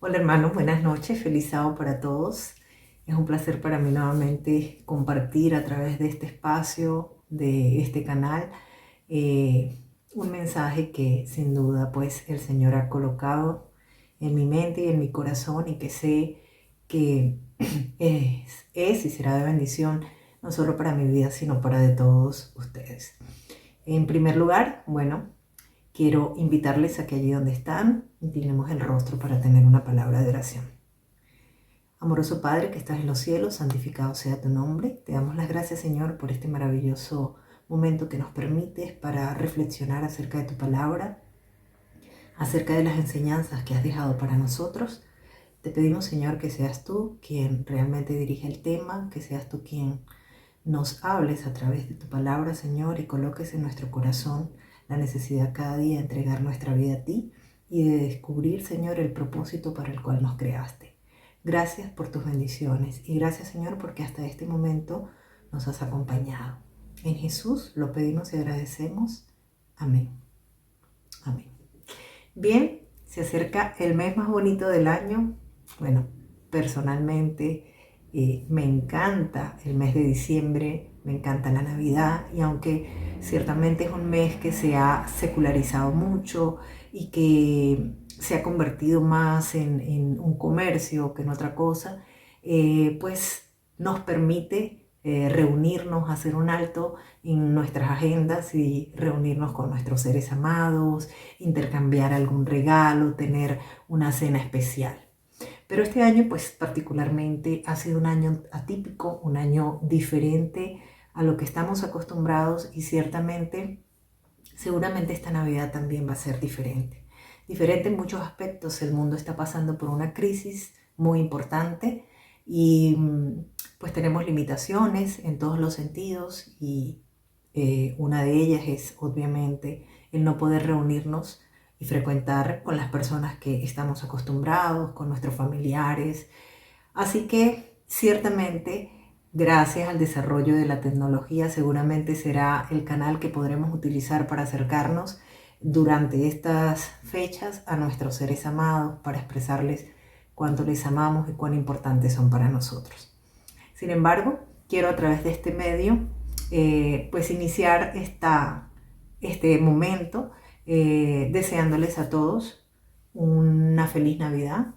Hola hermanos, buenas noches, feliz sábado para todos. Es un placer para mí nuevamente compartir a través de este espacio, de este canal, eh, un mensaje que sin duda pues el Señor ha colocado en mi mente y en mi corazón y que sé que es y será de bendición no solo para mi vida, sino para de todos ustedes. En primer lugar, bueno, quiero invitarles a que allí donde están, inclinemos el rostro para tener una palabra de oración. Amoroso Padre que estás en los cielos, santificado sea tu nombre. Te damos las gracias, Señor, por este maravilloso momento que nos permites para reflexionar acerca de tu palabra, acerca de las enseñanzas que has dejado para nosotros. Te pedimos, Señor, que seas tú quien realmente dirige el tema, que seas tú quien nos hables a través de tu palabra, Señor, y coloques en nuestro corazón la necesidad cada día de entregar nuestra vida a ti y de descubrir, Señor, el propósito para el cual nos creaste. Gracias por tus bendiciones y gracias, Señor, porque hasta este momento nos has acompañado. En Jesús lo pedimos y agradecemos. Amén. Amén. Bien, se acerca el mes más bonito del año. Bueno, personalmente me encanta el mes de diciembre, me encanta la Navidad y aunque ciertamente es un mes que se ha secularizado mucho y que se ha convertido más en un comercio que en otra cosa, pues nos permite reunirnos, hacer un alto en nuestras agendas y reunirnos con nuestros seres amados, intercambiar algún regalo, tener una cena especial. Pero este año, pues particularmente, ha sido un año atípico, un año diferente a lo que estamos acostumbrados y ciertamente, seguramente esta Navidad también va a ser diferente. Diferente en muchos aspectos, el mundo está pasando por una crisis muy importante y pues tenemos limitaciones en todos los sentidos y una de ellas es obviamente el no poder reunirnos y frecuentar con las personas que estamos acostumbrados, con nuestros familiares. Así que ciertamente, gracias al desarrollo de la tecnología, seguramente será el canal que podremos utilizar para acercarnos durante estas fechas a nuestros seres amados, para expresarles cuánto les amamos y cuán importantes son para nosotros. Sin embargo, quiero a través de este medio pues iniciar este momento deseándoles a todos una feliz Navidad.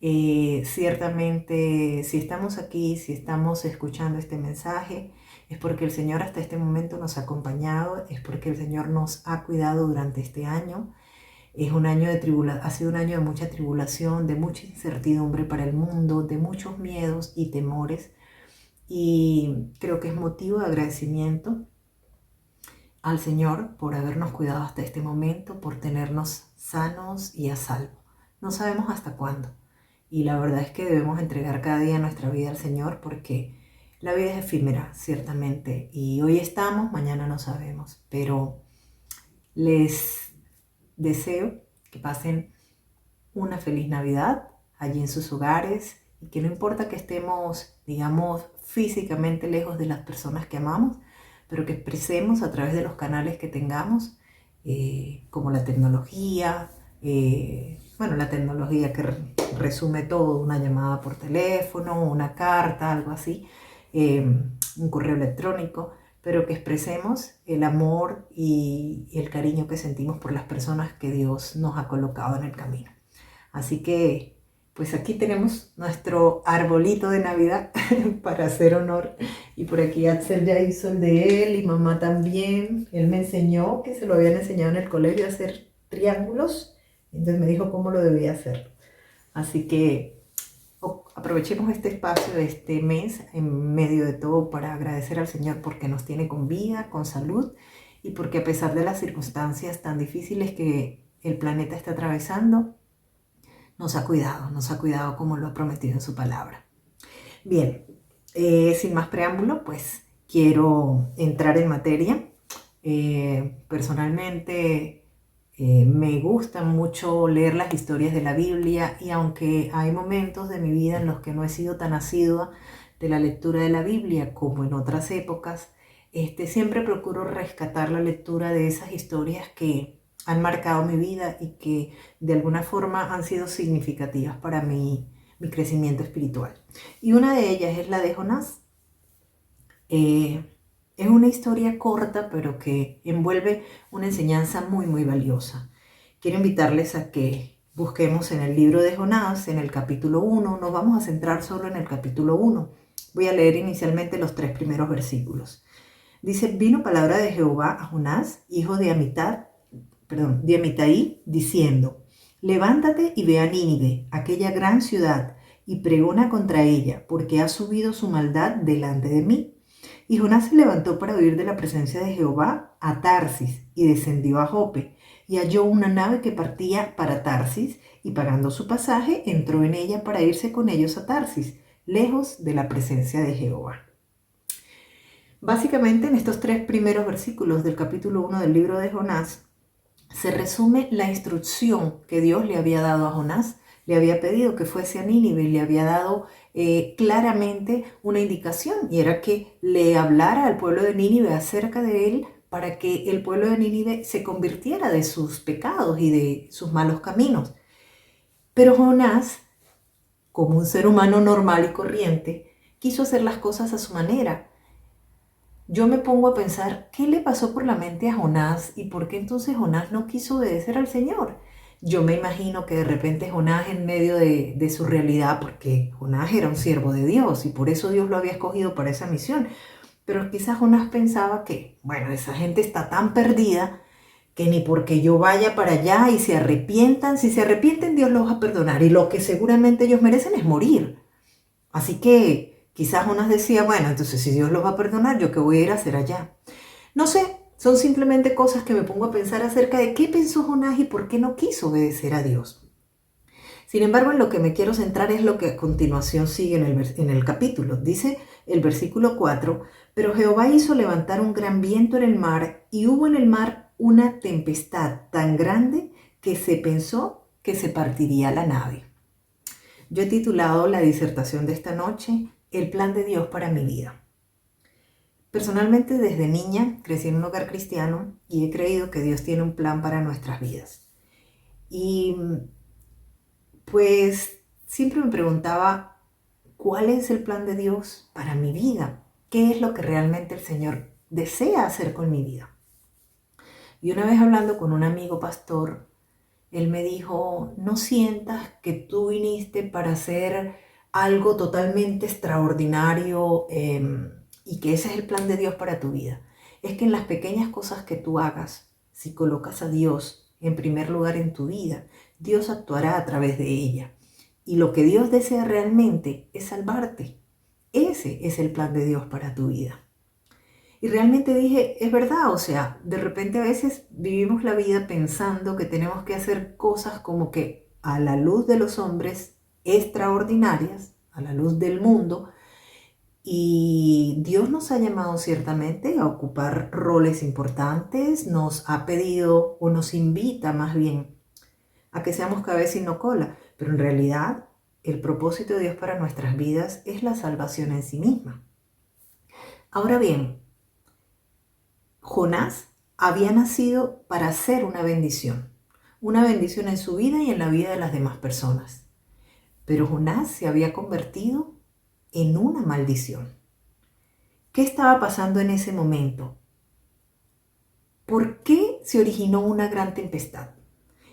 Ciertamente, si estamos aquí, si estamos escuchando este mensaje, es porque el Señor hasta este momento nos ha acompañado, es porque el Señor nos ha cuidado durante este año. Es un año de ha sido un año de mucha tribulación, de mucha incertidumbre para el mundo, de muchos miedos y temores. Y creo que es motivo de agradecimiento al Señor por habernos cuidado hasta este momento, por tenernos sanos y a salvo. No sabemos hasta cuándo. Y la verdad es que debemos entregar cada día nuestra vida al Señor porque la vida es efímera, ciertamente. Y hoy estamos, mañana no sabemos. Pero les deseo que pasen una feliz Navidad allí en sus hogares y que no importa que estemos, digamos, físicamente lejos de las personas que amamos, pero que expresemos a través de los canales que tengamos, como la tecnología, bueno, la tecnología que resume todo, una llamada por teléfono, una carta, algo así, un correo electrónico, pero que expresemos el amor y el cariño que sentimos por las personas que Dios nos ha colocado en el camino. Así que, pues aquí tenemos nuestro arbolito de Navidad para hacer honor. Y por aquí Axel ya hizo el de él y mamá también. Él me enseñó que se lo habían enseñado en el colegio a hacer triángulos. Entonces me dijo cómo lo debía hacer. Así que aprovechemos este espacio de este mes en medio de todo para agradecer al Señor porque nos tiene con vida, con salud y porque a pesar de las circunstancias tan difíciles que el planeta está atravesando, nos ha cuidado como lo ha prometido en su palabra. Bien, sin más preámbulo, pues quiero entrar en materia. Personalmente me gusta mucho leer las historias de la Biblia y aunque hay momentos de mi vida en los que no he sido tan asidua de la lectura de la Biblia como en otras épocas, siempre procuro rescatar la lectura de esas historias que han marcado mi vida y que de alguna forma han sido significativas para mi crecimiento espiritual. Y una de ellas es la de Jonás. Eh, es una historia corta, pero que envuelve una enseñanza muy, muy valiosa. Quiero invitarles a que busquemos en el libro de Jonás, en el capítulo 1. Nos vamos a centrar solo en el capítulo 1. Voy a leer inicialmente los 3 primeros versículos. Dice: vino palabra de Jehová a Jonás, hijo de Amitai, diciendo: levántate y ve a Nínive, aquella gran ciudad, y pregona contra ella, porque ha subido su maldad delante de mí. Y Jonás se levantó para huir de la presencia de Jehová a Tarsis, y descendió a Jope, y halló una nave que partía para Tarsis, y pagando su pasaje, entró en ella para irse con ellos a Tarsis, lejos de la presencia de Jehová. Básicamente, en estos 3 primeros versículos del capítulo 1 del libro de Jonás, se resume la instrucción que Dios le había dado a Jonás. Le había pedido que fuese a Nínive y le había dado claramente una indicación, y era que le hablara al pueblo de Nínive acerca de él, para que el pueblo de Nínive se convirtiera de sus pecados y de sus malos caminos. Pero Jonás, como un ser humano normal y corriente, quiso hacer las cosas a su manera. Yo me pongo a pensar, ¿qué le pasó por la mente a Jonás y por qué entonces Jonás no quiso obedecer al Señor? Yo me imagino que de repente Jonás, en medio de su realidad, porque Jonás era un siervo de Dios y por eso Dios lo había escogido para esa misión, pero quizás Jonás pensaba que, bueno, esa gente está tan perdida que ni porque yo vaya para allá y se arrepientan, si se arrepienten Dios los va a perdonar, y lo que seguramente ellos merecen es morir. Así que quizás Jonás decía, bueno, entonces si Dios los va a perdonar, ¿yo qué voy a ir a hacer allá? No sé, son simplemente cosas que me pongo a pensar acerca de qué pensó Jonás y por qué no quiso obedecer a Dios. Sin embargo, en lo que me quiero centrar es lo que a continuación sigue en el capítulo. Dice el versículo 4: pero Jehová hizo levantar un gran viento en el mar, y hubo en el mar una tempestad tan grande que se pensó que se partiría la nave. Yo he titulado la disertación de esta noche: el plan de Dios para mi vida. Personalmente, desde niña crecí en un hogar cristiano y he creído que Dios tiene un plan para nuestras vidas. Y pues siempre me preguntaba, ¿cuál es el plan de Dios para mi vida? ¿Qué es lo que realmente el Señor desea hacer con mi vida? Y una vez, hablando con un amigo pastor, él me dijo: no sientas que tú viniste para hacer algo totalmente extraordinario, y que ese es el plan de Dios para tu vida. Es que en las pequeñas cosas que tú hagas, si colocas a Dios en primer lugar en tu vida, Dios actuará a través de ella. Y lo que Dios desea realmente es salvarte. Ese es el plan de Dios para tu vida. Y realmente dije, es verdad, o sea, de repente a veces vivimos la vida pensando que tenemos que hacer cosas como que a la luz de los hombres extraordinarias, a la luz del mundo, y Dios nos ha llamado ciertamente a ocupar roles importantes, nos ha pedido o nos invita más bien a que seamos cabeza y no cola, pero en realidad el propósito de Dios para nuestras vidas es la salvación en sí misma. Ahora bien, Jonás había nacido para ser una bendición en su vida y en la vida de las demás personas. Pero Jonás se había convertido en una maldición. ¿Qué estaba pasando en ese momento? ¿Por qué se originó una gran tempestad?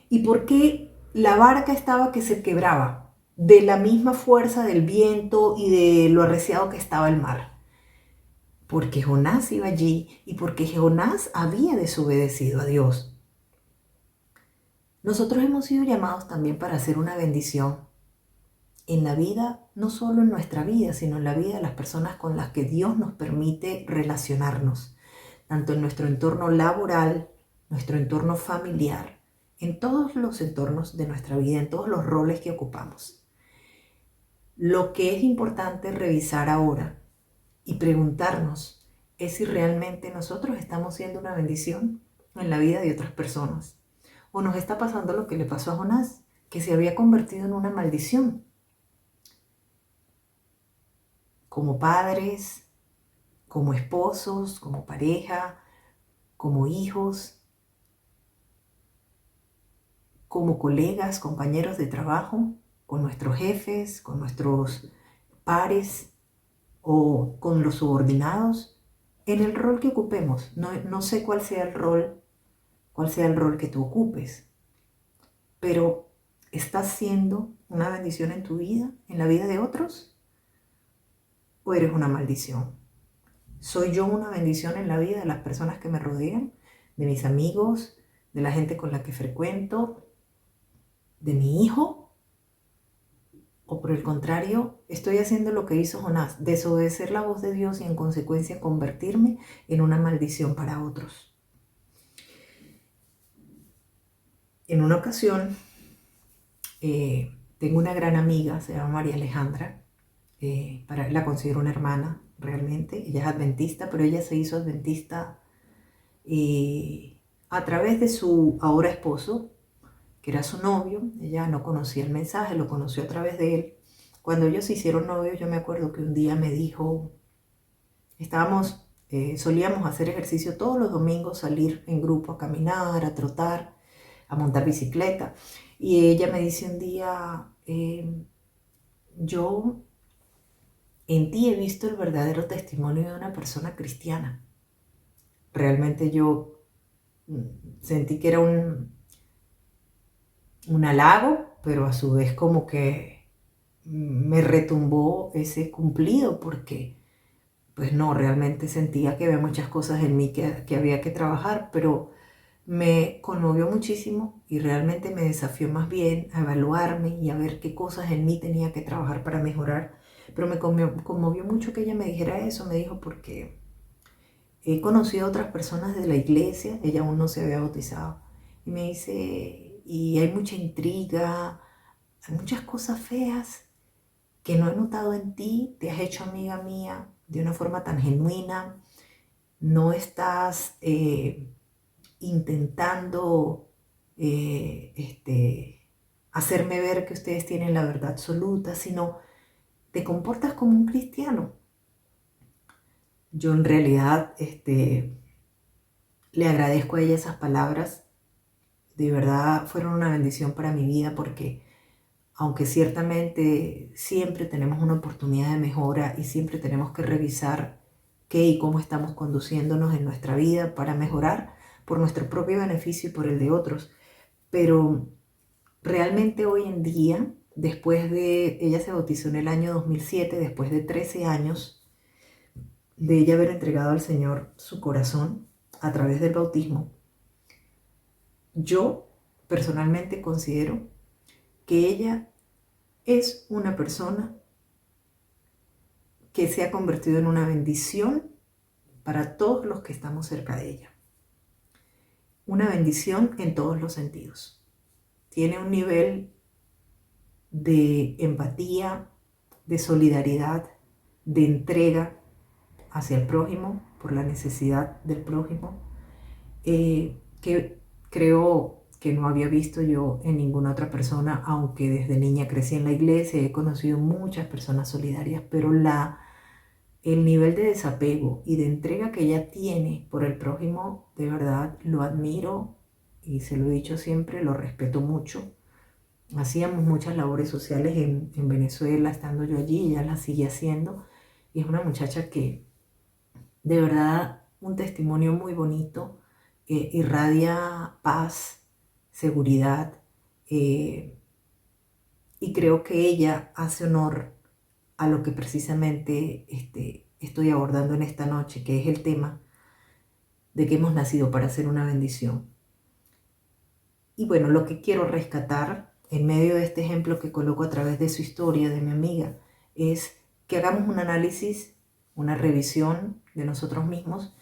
¿Y por qué la barca estaba que se quebraba de la misma fuerza del viento y de lo arreciado que estaba el mar? Porque Jonás iba allí y porque Jonás había desobedecido a Dios. Nosotros hemos sido llamados también para hacer una bendición en la vida, no solo en nuestra vida, sino en la vida de las personas con las que Dios nos permite relacionarnos, tanto en nuestro entorno laboral, nuestro entorno familiar, en todos los entornos de nuestra vida, en todos los roles que ocupamos. Lo que es importante revisar ahora y preguntarnos es si realmente nosotros estamos siendo una bendición en la vida de otras personas, o nos está pasando lo que le pasó a Jonás, que se había convertido en una maldición. Como padres, como esposos, como pareja, como hijos. como colegas, compañeros de trabajo, con nuestros jefes, con nuestros pares o con los subordinados, en el rol que ocupemos. No sé cuál sea el rol que tú ocupes, pero ¿estás siendo una bendición en tu vida, en la vida de otros? ¿O eres una maldición? ¿Soy yo una bendición en la vida de las personas que me rodean, de mis amigos, de la gente con la que frecuento, de mi hijo? ¿O por el contrario, estoy haciendo lo que hizo Jonás, desobedecer la voz de Dios y en consecuencia convertirme en una maldición para otros? En una ocasión, tengo una gran amiga, se llama María Alejandra, la considero una hermana realmente. Ella es adventista, pero ella se hizo adventista a través de su ahora esposo, que era su novio. Ella no conocía el mensaje, lo conoció a través de él. Cuando ellos se hicieron novios, yo me acuerdo que un día me dijo, solíamos hacer ejercicio todos los domingos, salir en grupo a caminar, a trotar, a montar bicicleta. Y ella me dice un día, yo en ti he visto el verdadero testimonio de una persona cristiana. Realmente yo sentí que era un halago, pero a su vez como que me retumbó ese cumplido, porque pues no, realmente sentía que había muchas cosas en mí que había que trabajar, pero me conmovió muchísimo y realmente me desafió más bien a evaluarme y a ver qué cosas en mí tenía que trabajar para mejorar. Pero me conmovió mucho que ella me dijera eso. Me dijo, porque he conocido a otras personas de la iglesia, ella aún no se había bautizado, y me dice, y hay mucha intriga, hay muchas cosas feas que no he notado en ti. Te has hecho amiga mía de una forma tan genuina, no estás intentando hacerme ver que ustedes tienen la verdad absoluta, sino te comportas como un cristiano. Yo en realidad le agradezco a ella esas palabras. De verdad fueron una bendición para mi vida, porque aunque ciertamente siempre tenemos una oportunidad de mejora y siempre tenemos que revisar qué y cómo estamos conduciéndonos en nuestra vida para mejorar por nuestro propio beneficio y por el de otros. Pero realmente hoy en día, ella se bautizó en el año 2007, después de 13 años de ella haber entregado al Señor su corazón a través del bautismo. Yo personalmente considero que ella es una persona que se ha convertido en una bendición para todos los que estamos cerca de ella. Una bendición en todos los sentidos. Tiene un nivel de empatía, de solidaridad, de entrega hacia el prójimo, por la necesidad del prójimo, que creo que no había visto yo en ninguna otra persona, aunque desde niña crecí en la iglesia, he conocido muchas personas solidarias, pero el nivel de desapego y de entrega que ella tiene por el prójimo, de verdad lo admiro y se lo he dicho siempre, lo respeto mucho. Hacíamos muchas labores sociales en Venezuela, estando yo allí, ella las sigue haciendo, y es una muchacha que de verdad un testimonio muy bonito, irradia paz, seguridad, y creo que ella hace honor a lo que precisamente estoy abordando en esta noche, que es el tema de que hemos nacido para ser una bendición. Y bueno, lo que quiero rescatar en medio de este ejemplo que coloco a través de su historia, de mi amiga, es que hagamos un análisis, una revisión de nosotros mismos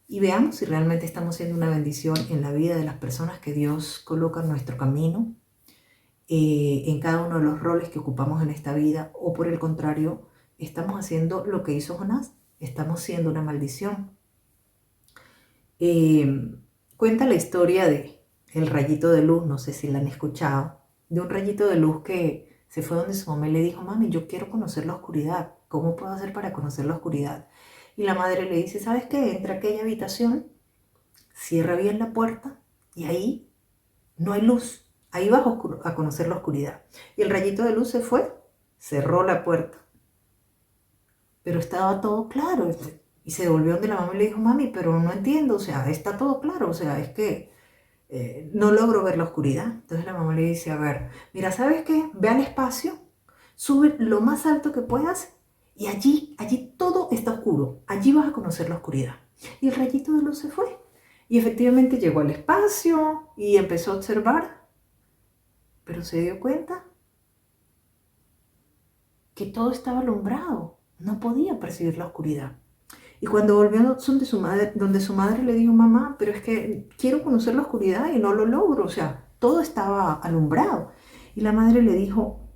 y veamos si realmente estamos siendo una bendición en la vida de las personas que Dios coloca en nuestro camino, en cada uno de los roles que ocupamos en esta vida, o por el contrario, estamos haciendo lo que hizo Jonás, estamos siendo una maldición. Cuenta la historia de el rayito de luz, no sé si la han escuchado, de un rayito de luz que se fue donde su mamá y le dijo, mami, yo quiero conocer la oscuridad, ¿cómo puedo hacer para conocer la oscuridad? Y la madre le dice, ¿sabes qué? Entra a aquella habitación, cierra bien la puerta y ahí no hay luz, Ahí vas a conocer la oscuridad. Y el rayito de luz se fue, cerró la puerta. Pero estaba todo claro. Y se volvió donde la mamá y le dijo, mami, pero no entiendo, o sea, está todo claro, o sea, es que no logro ver la oscuridad. Entonces la mamá le dice, a ver, mira, ¿sabes qué? Ve al espacio, sube lo más alto que puedas y allí todo está oscuro. Allí vas a conocer la oscuridad. Y el rayito de luz se fue. Y efectivamente llegó al espacio y empezó a observar, pero se dio cuenta que todo estaba alumbrado. No podía percibir la oscuridad. Y cuando volvió donde su madre le dijo, mamá, pero es que quiero conocer la oscuridad y no lo logro, o sea, todo estaba alumbrado. Y la madre le dijo,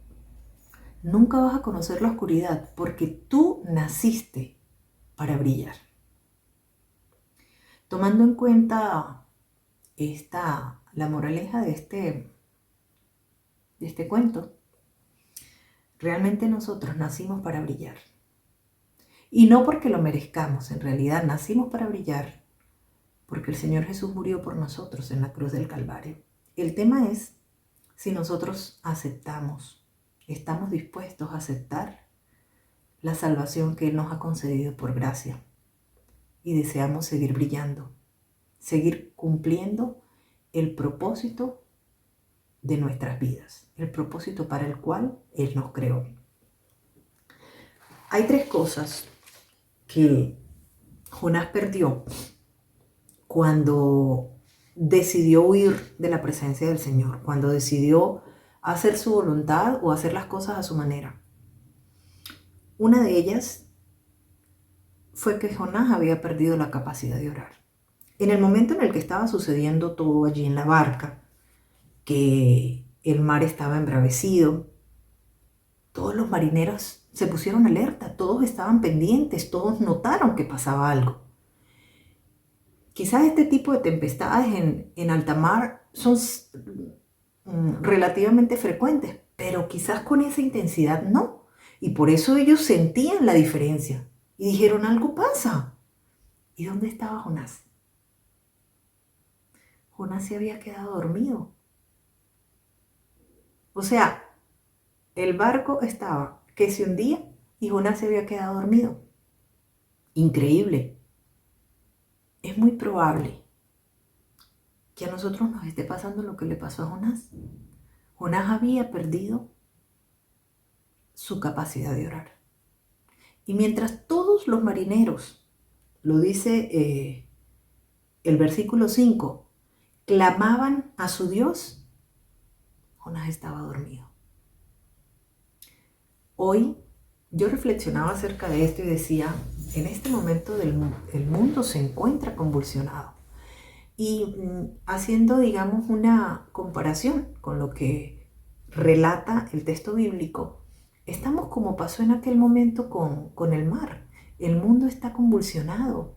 nunca vas a conocer la oscuridad porque tú naciste para brillar. Tomando en cuenta la moraleja de este cuento, realmente nosotros nacimos para brillar. Y no porque lo merezcamos, en realidad nacimos para brillar porque el Señor Jesús murió por nosotros en la cruz del Calvario. El tema es si nosotros aceptamos, estamos dispuestos a aceptar la salvación que Él nos ha concedido por gracia y deseamos seguir brillando, seguir cumpliendo el propósito de nuestras vidas, el propósito para el cual Él nos creó. Hay tres cosas que Jonás perdió cuando decidió huir de la presencia del Señor, cuando decidió hacer su voluntad o hacer las cosas a su manera. Una de ellas fue que Jonás había perdido la capacidad de orar. En el momento en el que estaba sucediendo todo allí en la barca, que el mar estaba embravecido, todos los marineros se pusieron alerta, todos estaban pendientes, todos notaron que pasaba algo. Quizás este tipo de tempestades en alta mar son relativamente frecuentes, pero quizás con esa intensidad no. Y por eso ellos sentían la diferencia y dijeron, algo pasa. ¿Y dónde estaba Jonás? Jonás se había quedado dormido. O sea, el barco estaba que se hundía y Jonás se había quedado dormido. Increíble. Es muy probable que a nosotros nos esté pasando lo que le pasó a Jonás. Jonás había perdido su capacidad de orar. Y mientras todos los marineros, lo dice el versículo 5, clamaban a su Dios, Jonás estaba dormido. Hoy yo reflexionaba acerca de esto y decía, en este momento el mundo se encuentra convulsionado. Y haciendo, digamos, una comparación con lo que relata el texto bíblico, estamos como pasó en aquel momento con el mar. El mundo está convulsionado.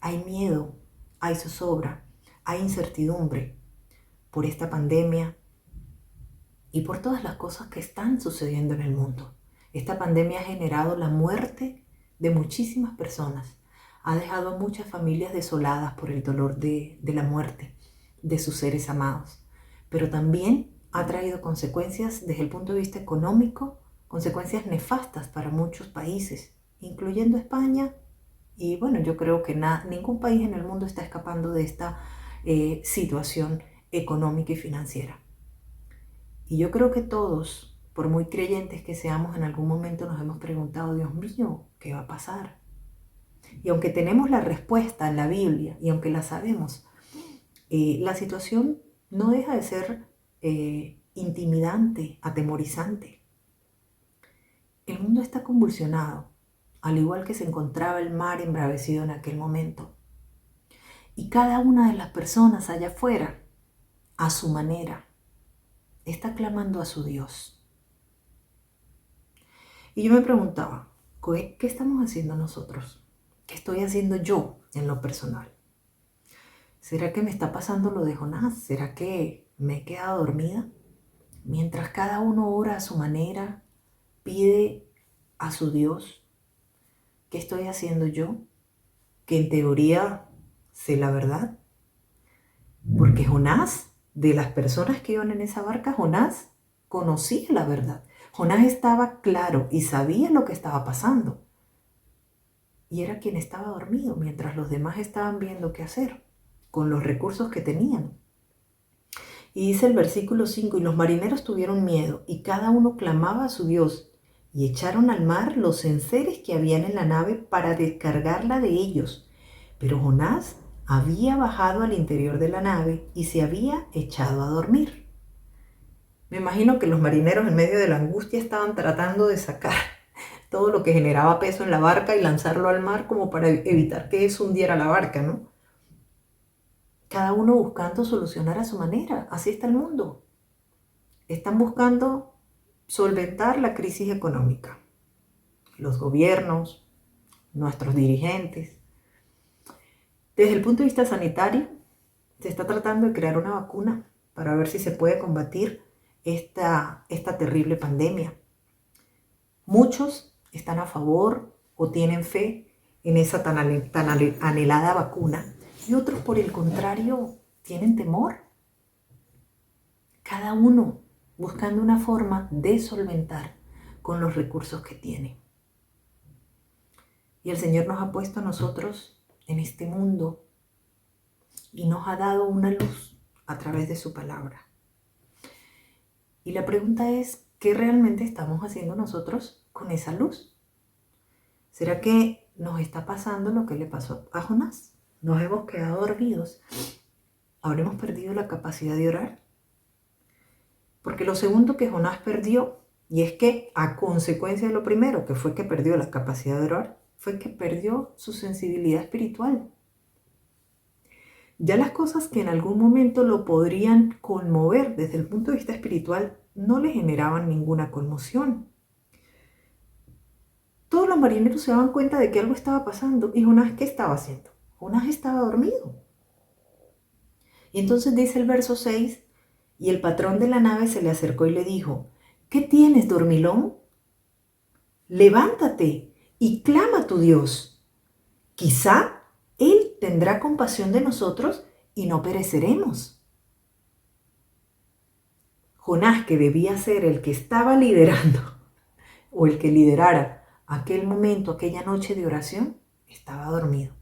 Hay miedo, hay zozobra, hay incertidumbre por esta pandemia y por todas las cosas que están sucediendo en el mundo. Esta pandemia ha generado la muerte de muchísimas personas. Ha dejado a muchas familias desoladas por el dolor de la muerte de sus seres amados. Pero también ha traído consecuencias desde el punto de vista económico, consecuencias nefastas para muchos países, incluyendo España. Y bueno, yo creo que ningún país en el mundo está escapando de esta situación económica y financiera. Y yo creo que todos, por muy creyentes que seamos, en algún momento nos hemos preguntado, Dios mío, ¿qué va a pasar? Y aunque tenemos la respuesta en la Biblia y aunque la sabemos, la situación no deja de ser intimidante, atemorizante. El mundo está convulsionado, al igual que se encontraba el mar embravecido en aquel momento. Y cada una de las personas allá afuera, a su manera, está clamando a su Dios. Y yo me preguntaba, ¿qué estamos haciendo nosotros? ¿Qué estoy haciendo yo en lo personal? ¿Será que me está pasando lo de Jonás? ¿Será que me he quedado dormida? Mientras cada uno ora a su manera, pide a su Dios, ¿qué estoy haciendo yo? Que en teoría sé la verdad. Porque Jonás de las personas que iban en esa barca, Jonás conocía la verdad. Jonás estaba claro y sabía lo que estaba pasando. Y era quien estaba dormido mientras los demás estaban viendo qué hacer con los recursos que tenían. Y dice el versículo 5, y los marineros tuvieron miedo, y cada uno clamaba a su Dios, y echaron al mar los enseres que habían en la nave para descargarla de ellos. Pero Jonás había bajado al interior de la nave y se había echado a dormir. Me imagino que los marineros en medio de la angustia estaban tratando de sacar todo lo que generaba peso en la barca y lanzarlo al mar como para evitar que eso hundiera la barca, ¿no? Cada uno buscando solucionar a su manera. Así está el mundo. Están buscando solventar la crisis económica. Los gobiernos, nuestros dirigentes. Desde el punto de vista sanitario, se está tratando de crear una vacuna para ver si se puede combatir esta terrible pandemia. Muchos están a favor o tienen fe en esa tan anhelada vacuna y otros, por el contrario, tienen temor. Cada uno buscando una forma de solventar con los recursos que tiene. Y el Señor nos ha puesto a nosotros en este mundo y nos ha dado una luz a través de su palabra. Y la pregunta es, ¿qué realmente estamos haciendo nosotros con esa luz? ¿Será que nos está pasando lo que le pasó a Jonás? ¿Nos hemos quedado dormidos? ¿Habremos perdido la capacidad de orar? Porque lo segundo que Jonás perdió, y es que a consecuencia de lo primero, que fue que perdió la capacidad de orar, fue que perdió su sensibilidad espiritual. Ya las cosas que en algún momento lo podrían conmover desde el punto de vista espiritual no le generaban ninguna conmoción. Todos los marineros se daban cuenta de que algo estaba pasando. ¿Y Jonás qué estaba haciendo? Jonás estaba dormido. Y entonces dice el verso 6, y el patrón de la nave se le acercó y le dijo, ¿qué tienes, dormilón? Levántate y clama a tu Dios. Quizá Él tendrá compasión de nosotros y no pereceremos. Jonás, que debía ser el que estaba liderando o el que liderara aquel momento, aquella noche de oración, estaba dormido.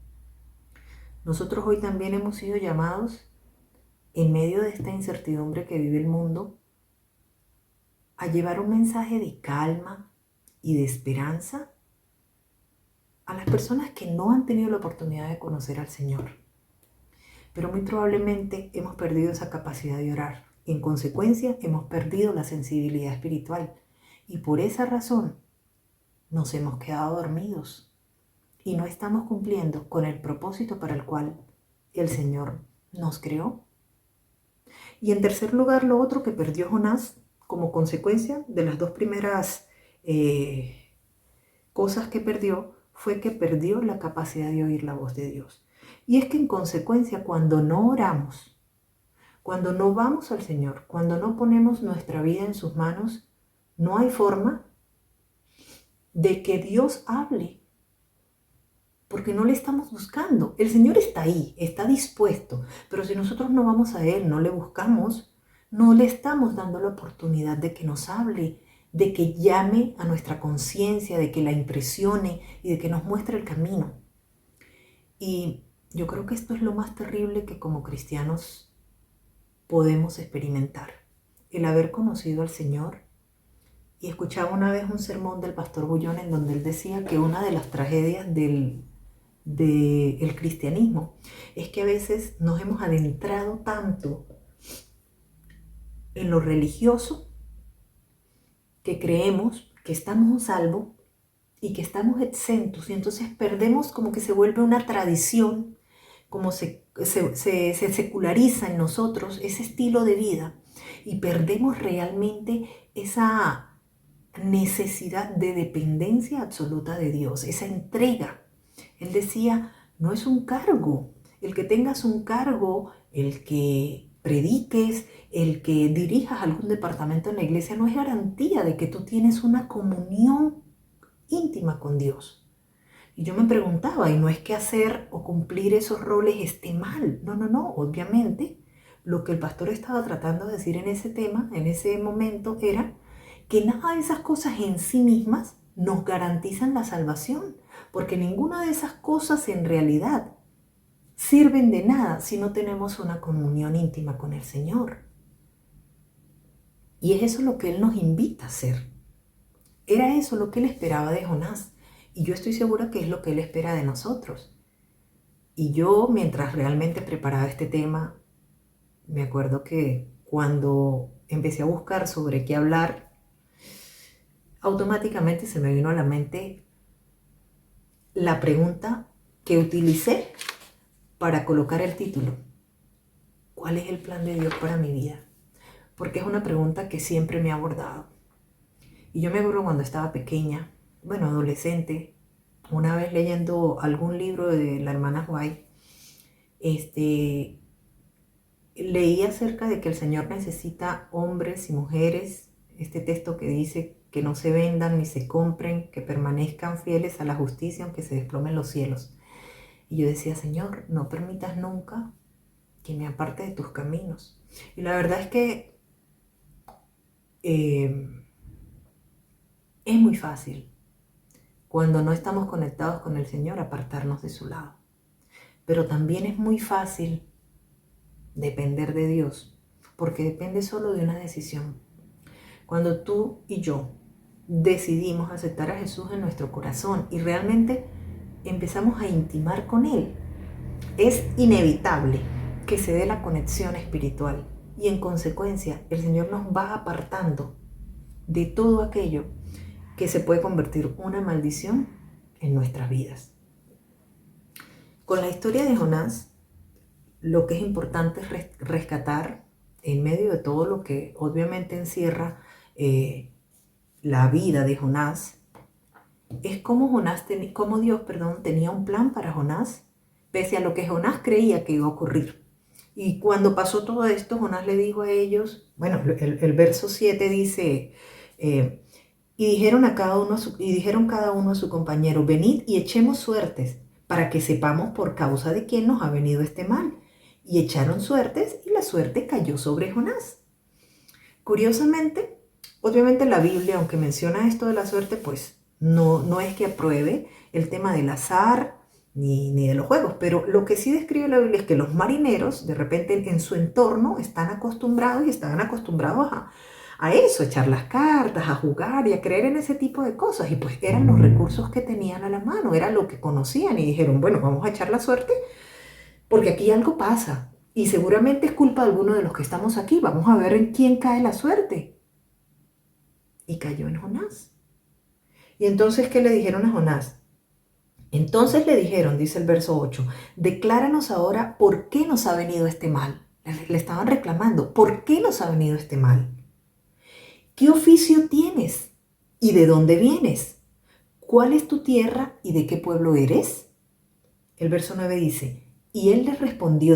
Nosotros hoy también hemos sido llamados, en medio de esta incertidumbre que vive el mundo, a llevar un mensaje de calma y de esperanza a las personas que no han tenido la oportunidad de conocer al Señor. Pero muy probablemente hemos perdido esa capacidad de orar. En consecuencia, hemos perdido la sensibilidad espiritual. Y por esa razón nos hemos quedado dormidos y no estamos cumpliendo con el propósito para el cual el Señor nos creó. Y en tercer lugar, lo otro que perdió Jonás como consecuencia de las dos primeras cosas que perdió fue que perdió la capacidad de oír la voz de Dios. Y es que en consecuencia, cuando no oramos, cuando no vamos al Señor, cuando no ponemos nuestra vida en sus manos, no hay forma de que Dios hable, porque no le estamos buscando. El Señor está ahí, está dispuesto, pero si nosotros no vamos a Él, no le buscamos, no le estamos dando la oportunidad de que nos hable, de que llame a nuestra conciencia, de que la impresione y de que nos muestre el camino. Y yo creo que esto es lo más terrible que como cristianos podemos experimentar, el haber conocido al Señor. Y escuchaba una vez un sermón del pastor Bullón en donde él decía que una de las tragedias del cristianismo es que a veces nos hemos adentrado tanto en lo religioso que creemos que estamos a salvo y que estamos exentos, y entonces perdemos, como que se vuelve una tradición, como se seculariza en nosotros ese estilo de vida y perdemos realmente esa necesidad de dependencia absoluta de Dios, esa entrega. Él decía, no es un cargo, el que tengas un cargo, el que prediques, el que dirijas algún departamento en la iglesia, no es garantía de que tú tienes una comunión íntima con Dios. Y yo me preguntaba, y no es que hacer o cumplir esos roles esté mal, no, obviamente lo que el pastor estaba tratando de decir en ese tema, en ese momento, era que nada de esas cosas en sí mismas nos garantizan la salvación, porque ninguna de esas cosas en realidad sirven de nada si no tenemos una comunión íntima con el Señor. Y es eso lo que Él nos invita a hacer. Era eso lo que Él esperaba de Jonás. Y yo estoy segura que es lo que Él espera de nosotros. Y yo, mientras realmente preparaba este tema, me acuerdo que cuando empecé a buscar sobre qué hablar, automáticamente se me vino a la mente la pregunta que utilicé para colocar el título. ¿Cuál es el plan de Dios para mi vida? Porque es una pregunta que siempre me ha abordado. Y yo me acuerdo cuando estaba pequeña, bueno, adolescente, una vez leyendo algún libro de la hermana White, leí acerca de que el Señor necesita hombres y mujeres, este texto que dice que no se vendan ni se compren, que permanezcan fieles a la justicia aunque se desplomen los cielos. Y yo decía, Señor, no permitas nunca que me aparte de tus caminos. Y la verdad es que es muy fácil cuando no estamos conectados con el Señor apartarnos de su lado. Pero también es muy fácil depender de Dios, porque depende solo de una decisión. Cuando tú y yo decidimos aceptar a Jesús en nuestro corazón y realmente empezamos a intimar con Él, es inevitable que se dé la conexión espiritual y en consecuencia el Señor nos va apartando de todo aquello que se puede convertir una maldición en nuestras vidas. Con la historia de Jonás, lo que es importante es rescatar en medio de todo lo que obviamente encierra la vida de Jonás, es cómo Dios tenía un plan para Jonás, pese a lo que Jonás creía que iba a ocurrir. Y cuando pasó todo esto, Jonás le dijo a ellos, bueno, el verso 7 dice, y dijeron cada uno a su compañero, venid y echemos suertes, para que sepamos por causa de quién nos ha venido este mal. Y echaron suertes, y la suerte cayó sobre Jonás. Curiosamente, obviamente la Biblia, aunque menciona esto de la suerte, pues no es que apruebe el tema del azar ni de los juegos, pero lo que sí describe la Biblia es que los marineros de repente en su entorno estaban acostumbrados a eso, a echar las cartas, a jugar y a creer en ese tipo de cosas. Y pues eran los recursos que tenían a la mano, era lo que conocían y dijeron, bueno, vamos a echar la suerte porque aquí algo pasa. Y seguramente es culpa de alguno de los que estamos aquí. Vamos a ver en quién cae la suerte. Y cayó en Jonás. Y entonces, ¿qué le dijeron a Jonás? Entonces le dijeron, dice el verso 8, decláranos ahora por qué nos ha venido este mal. Le estaban reclamando, ¿por qué nos ha venido este mal? ¿Qué oficio tienes? ¿Y de dónde vienes? ¿Cuál es tu tierra y de qué pueblo eres? El verso 9 dice, y él les respondió,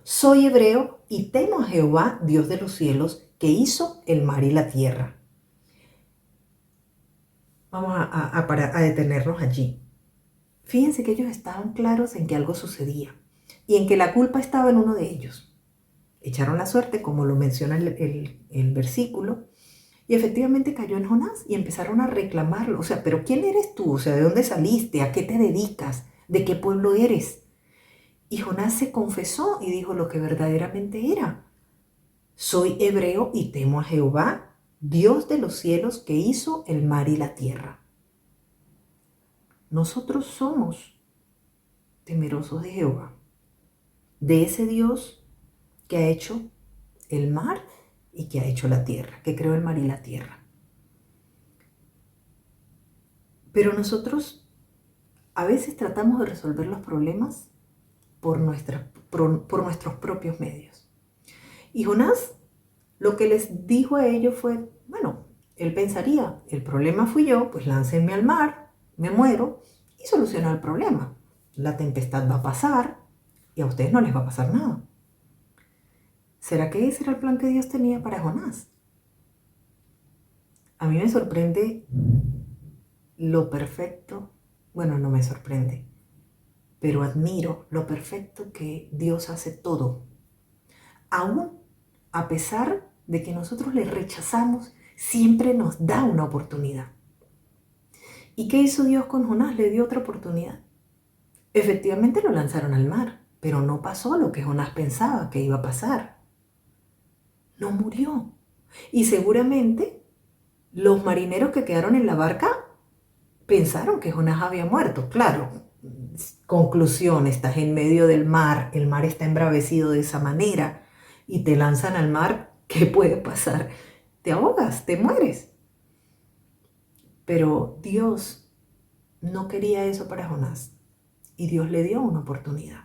soy hebreo y temo a Jehová, Dios de los cielos, que hizo el mar y la tierra. Vamos a detenernos allí. Fíjense que ellos estaban claros en que algo sucedía y en que la culpa estaba en uno de ellos. Echaron la suerte, como lo menciona el versículo, y efectivamente cayó en Jonás y empezaron a reclamarlo. O sea, ¿pero quién eres tú? O sea, ¿de dónde saliste? ¿A qué te dedicas? ¿De qué pueblo eres? Y Jonás se confesó y dijo lo que verdaderamente era. Soy hebreo y temo a Jehová, Dios de los cielos, que hizo el mar y la tierra. Nosotros somos temerosos de Jehová, de ese Dios que ha hecho el mar y que ha hecho la tierra, que creó el mar y la tierra. Pero nosotros a veces tratamos de resolver los problemas por nuestros propios medios. Y Jonás lo que les dijo a ellos fue, bueno, él pensaría, el problema fui yo, pues láncenme al mar, me muero y soluciono el problema. La tempestad va a pasar y a ustedes no les va a pasar nada. ¿Será que ese era el plan que Dios tenía para Jonás? A mí me sorprende lo perfecto, bueno, no me sorprende, pero admiro lo perfecto que Dios hace todo Aún a pesar de que nosotros le rechazamos, siempre nos da una oportunidad. ¿Y qué hizo Dios con Jonás? Le dio otra oportunidad. Efectivamente lo lanzaron al mar, pero no pasó lo que Jonás pensaba que iba a pasar. No murió. Y seguramente los marineros que quedaron en la barca pensaron que Jonás había muerto. Claro, conclusión, estás en medio del mar, el mar está embravecido de esa manera y te lanzan al mar, ¿qué puede pasar? Te ahogas, te mueres. Pero Dios no quería eso para Jonás y Dios le dio una oportunidad.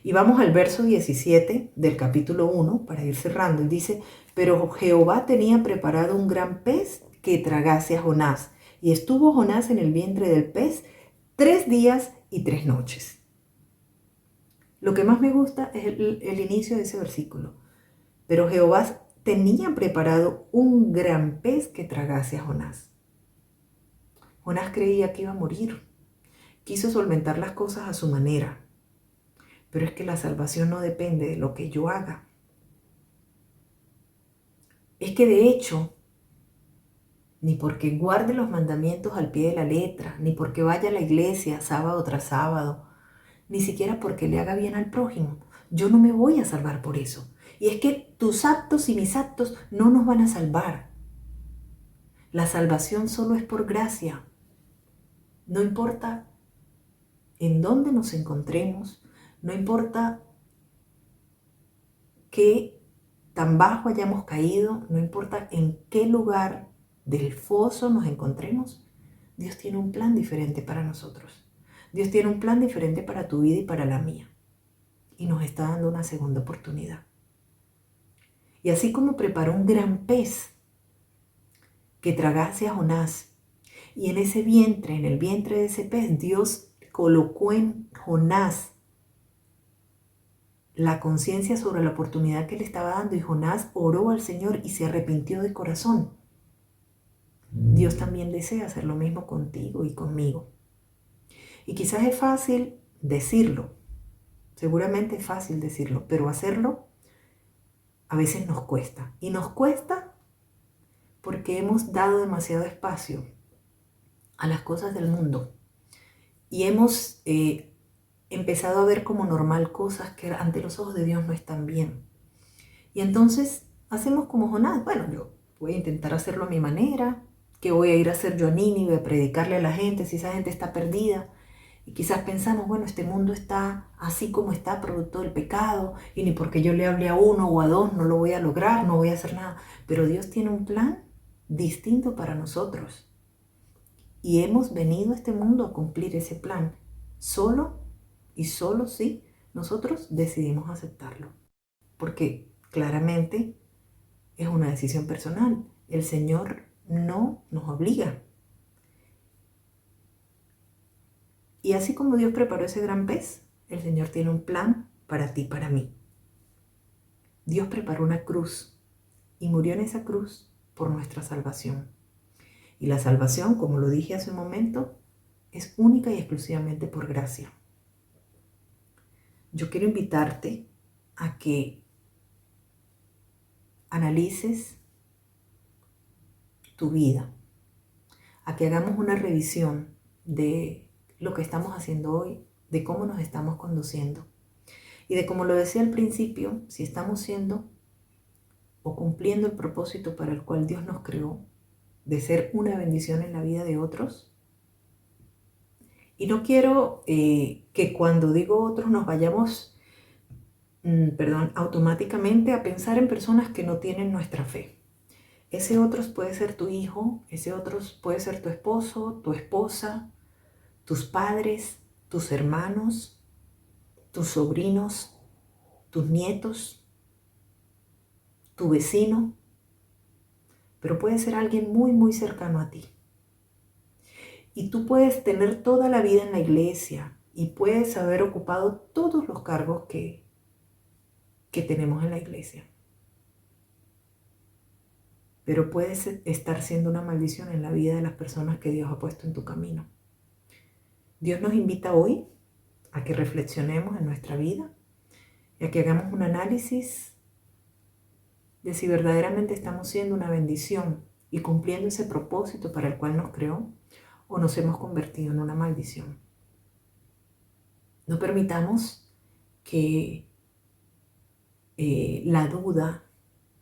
Y vamos al verso 17 del capítulo 1 para ir cerrando. Y dice, pero Jehová tenía preparado un gran pez que tragase a Jonás. Y estuvo Jonás en el vientre del pez 3 días y 3 noches. Lo que más me gusta es el inicio de ese versículo. Pero Jehová tenía preparado un gran pez que tragase a Jonás. Jonás creía que iba a morir. Quiso solventar las cosas a su manera. Pero es que la salvación no depende de lo que yo haga. Es que de hecho, ni porque guarde los mandamientos al pie de la letra, ni porque vaya a la iglesia sábado tras sábado, ni siquiera porque le haga bien al prójimo, yo no me voy a salvar por eso. Y es que tus actos y mis actos no nos van a salvar. La salvación solo es por gracia. No importa en dónde nos encontremos, no importa qué tan bajo hayamos caído, no importa en qué lugar del foso nos encontremos, Dios tiene un plan diferente para nosotros. Dios tiene un plan diferente para tu vida y para la mía. Y nos está dando una segunda oportunidad. Y así como preparó un gran pez que tragase a Jonás, y en ese vientre, en el vientre de ese pez, Dios colocó en Jonás la conciencia sobre la oportunidad que le estaba dando, y Jonás oró al Señor y se arrepintió de corazón. Dios también desea hacer lo mismo contigo y conmigo. Y quizás es fácil decirlo, seguramente es fácil decirlo, pero hacerlo a veces nos cuesta. Y nos cuesta porque hemos dado demasiado espacio a las cosas del mundo y hemos empezado a ver como normal cosas que ante los ojos de Dios no están bien. Y entonces hacemos como Jonás, bueno, yo voy a intentar hacerlo a mi manera, que voy a ir a hacer yo a Nínive, a predicarle a la gente si esa gente está perdida. Y quizás pensamos, bueno, este mundo está así como está, producto del pecado, y ni porque yo le hable a uno o a dos no lo voy a lograr, no voy a hacer nada. Pero Dios tiene un plan distinto para nosotros. Y hemos venido a este mundo a cumplir ese plan, solo y solo si nosotros decidimos aceptarlo. Porque claramente es una decisión personal. El Señor no nos obliga. Y así como Dios preparó ese gran pez, el Señor tiene un plan para ti, para mí. Dios preparó una cruz y murió en esa cruz por nuestra salvación. Y la salvación, como lo dije hace un momento, es única y exclusivamente por gracia. Yo quiero invitarte a que analices tu vida, a que hagamos una revisión de lo que estamos haciendo hoy, de cómo nos estamos conduciendo y de, como lo decía al principio, si estamos siendo o cumpliendo el propósito para el cual Dios nos creó, de ser una bendición en la vida de otros. Y no quiero que cuando digo otros nos vayamos, automáticamente a pensar en personas que no tienen nuestra fe. Ese otros puede ser tu hijo, ese otros puede ser tu esposo, tu esposa, tus padres, tus hermanos, tus sobrinos, tus nietos, tu vecino, pero puede ser alguien muy, muy cercano a ti. Y tú puedes tener toda la vida en la iglesia y puedes haber ocupado todos los cargos que tenemos en la iglesia. Pero puedes estar siendo una maldición en la vida de las personas que Dios ha puesto en tu camino. Dios nos invita hoy a que reflexionemos en nuestra vida y a que hagamos un análisis de si verdaderamente estamos siendo una bendición y cumpliendo ese propósito para el cual nos creó, o nos hemos convertido en una maldición. No permitamos que la duda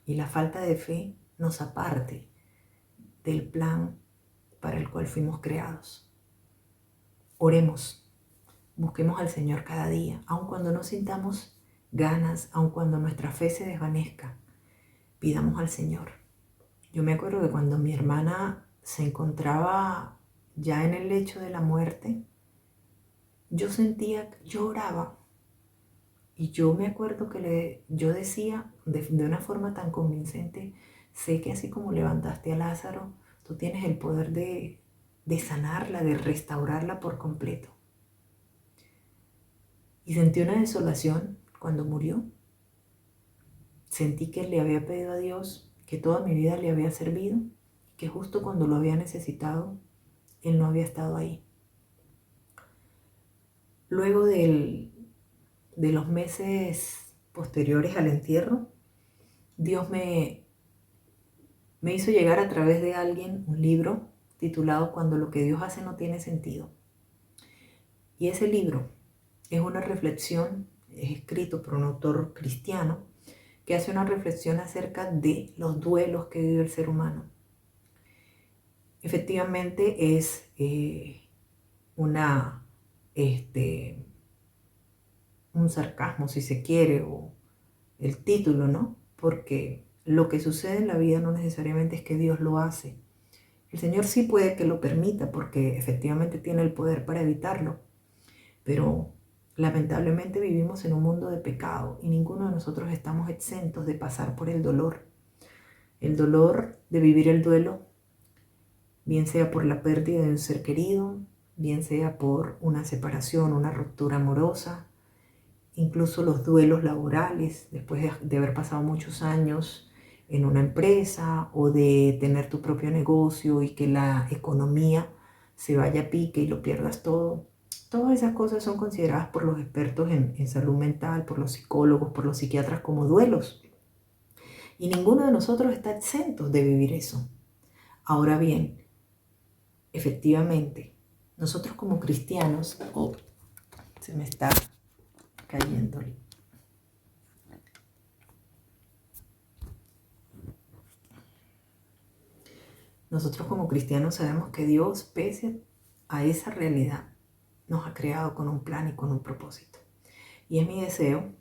y la falta de fe nos aparte del plan para el cual fuimos creados. Oremos, busquemos al Señor cada día, aun cuando no sintamos ganas, aun cuando nuestra fe se desvanezca, pidamos al Señor. Yo me acuerdo de cuando mi hermana se encontraba ya en el lecho de la muerte, yo oraba, y yo me acuerdo que yo decía de una forma tan convincente: sé que así como levantaste a Lázaro, tú tienes el poder de sanarla, de restaurarla por completo. Y sentí una desolación cuando murió. Sentí que le había pedido a Dios que toda mi vida le había servido, que justo cuando lo había necesitado, Él no había estado ahí. Luego de los meses posteriores al entierro, Dios me hizo llegar a través de alguien un libro titulado Cuando lo que Dios hace no tiene sentido. Y ese libro es una reflexión, es escrito por un autor cristiano que hace una reflexión acerca de los duelos que vive el ser humano. Efectivamente es un sarcasmo, si se quiere, o el título, ¿no? Porque lo que sucede en la vida no necesariamente es que Dios lo hace. El Señor sí puede que lo permita porque efectivamente tiene el poder para evitarlo, pero lamentablemente vivimos en un mundo de pecado y ninguno de nosotros estamos exentos de pasar por el dolor. El dolor de vivir el duelo, bien sea por la pérdida de un ser querido, bien sea por una separación, una ruptura amorosa, incluso los duelos laborales, después de haber pasado muchos años en una empresa o de tener tu propio negocio y que la economía se vaya a pique y lo pierdas todo. Todas esas cosas son consideradas por los expertos en salud mental, por los psicólogos, por los psiquiatras como duelos. Y ninguno de nosotros está exento de vivir eso. Ahora bien, efectivamente, nosotros como cristianos, se me está cayendo. Nosotros como cristianos sabemos que Dios, pese a esa realidad, nos ha creado con un plan y con un propósito. Y es mi deseo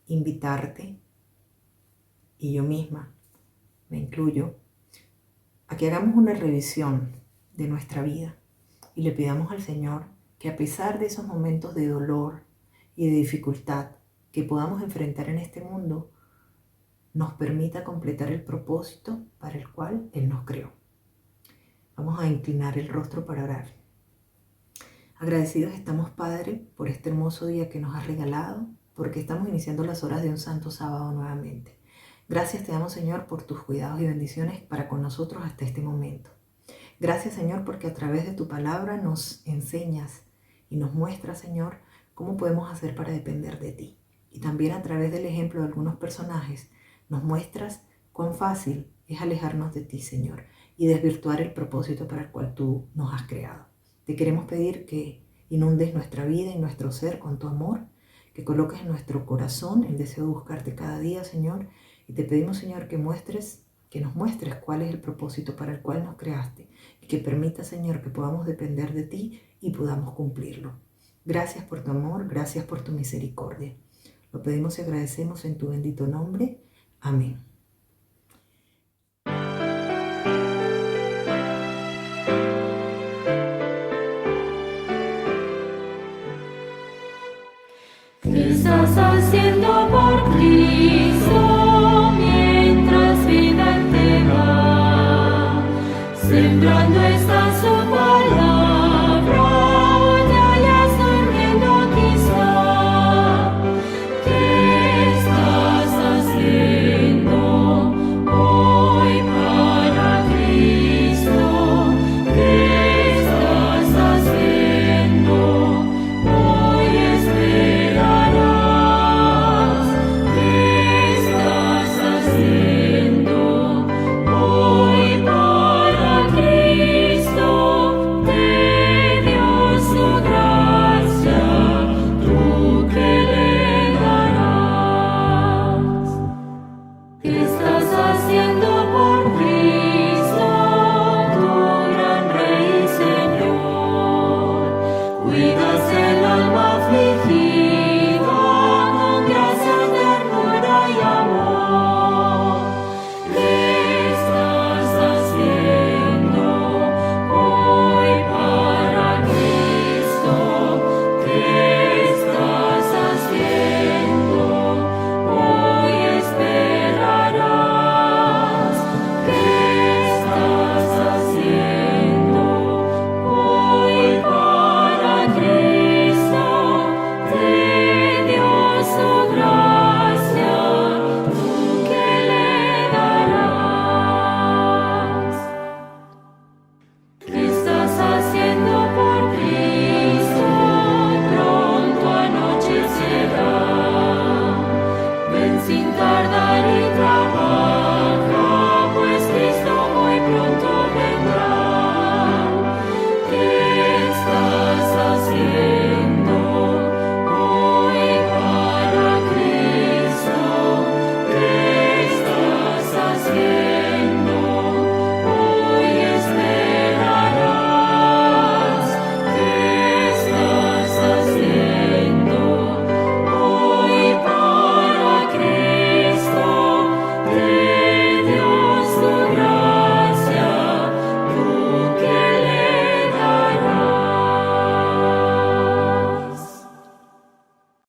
invitarte, y yo misma me incluyo, a que hagamos una revisión de nuestra vida y le pidamos al Señor que, a pesar de esos momentos de dolor y de dificultad que podamos enfrentar en este mundo, nos permita completar el propósito para el cual Él nos creó. Vamos a inclinar el rostro para orar. Agradecidos estamos, Padre, por este hermoso día que nos has regalado, porque estamos iniciando las horas de un santo sábado nuevamente. Gracias te damos, Señor, por tus cuidados y bendiciones para con nosotros hasta este momento. Gracias, Señor, porque a través de tu palabra nos enseñas y nos muestras, Señor, cómo podemos hacer para depender de ti. Y también a través del ejemplo de algunos personajes nos muestras cuán fácil es alejarnos de ti, Señor, y desvirtuar el propósito para el cual tú nos has creado. Te queremos pedir que inundes nuestra vida y nuestro ser con tu amor, que coloques en nuestro corazón el deseo de buscarte cada día, Señor, y te pedimos, Señor, que nos muestres cuál es el propósito para el cual nos creaste y que permita, Señor, que podamos depender de ti y podamos cumplirlo. Gracias por tu amor, gracias por tu misericordia. Lo pedimos y agradecemos en tu bendito nombre. Amén. Cristo soy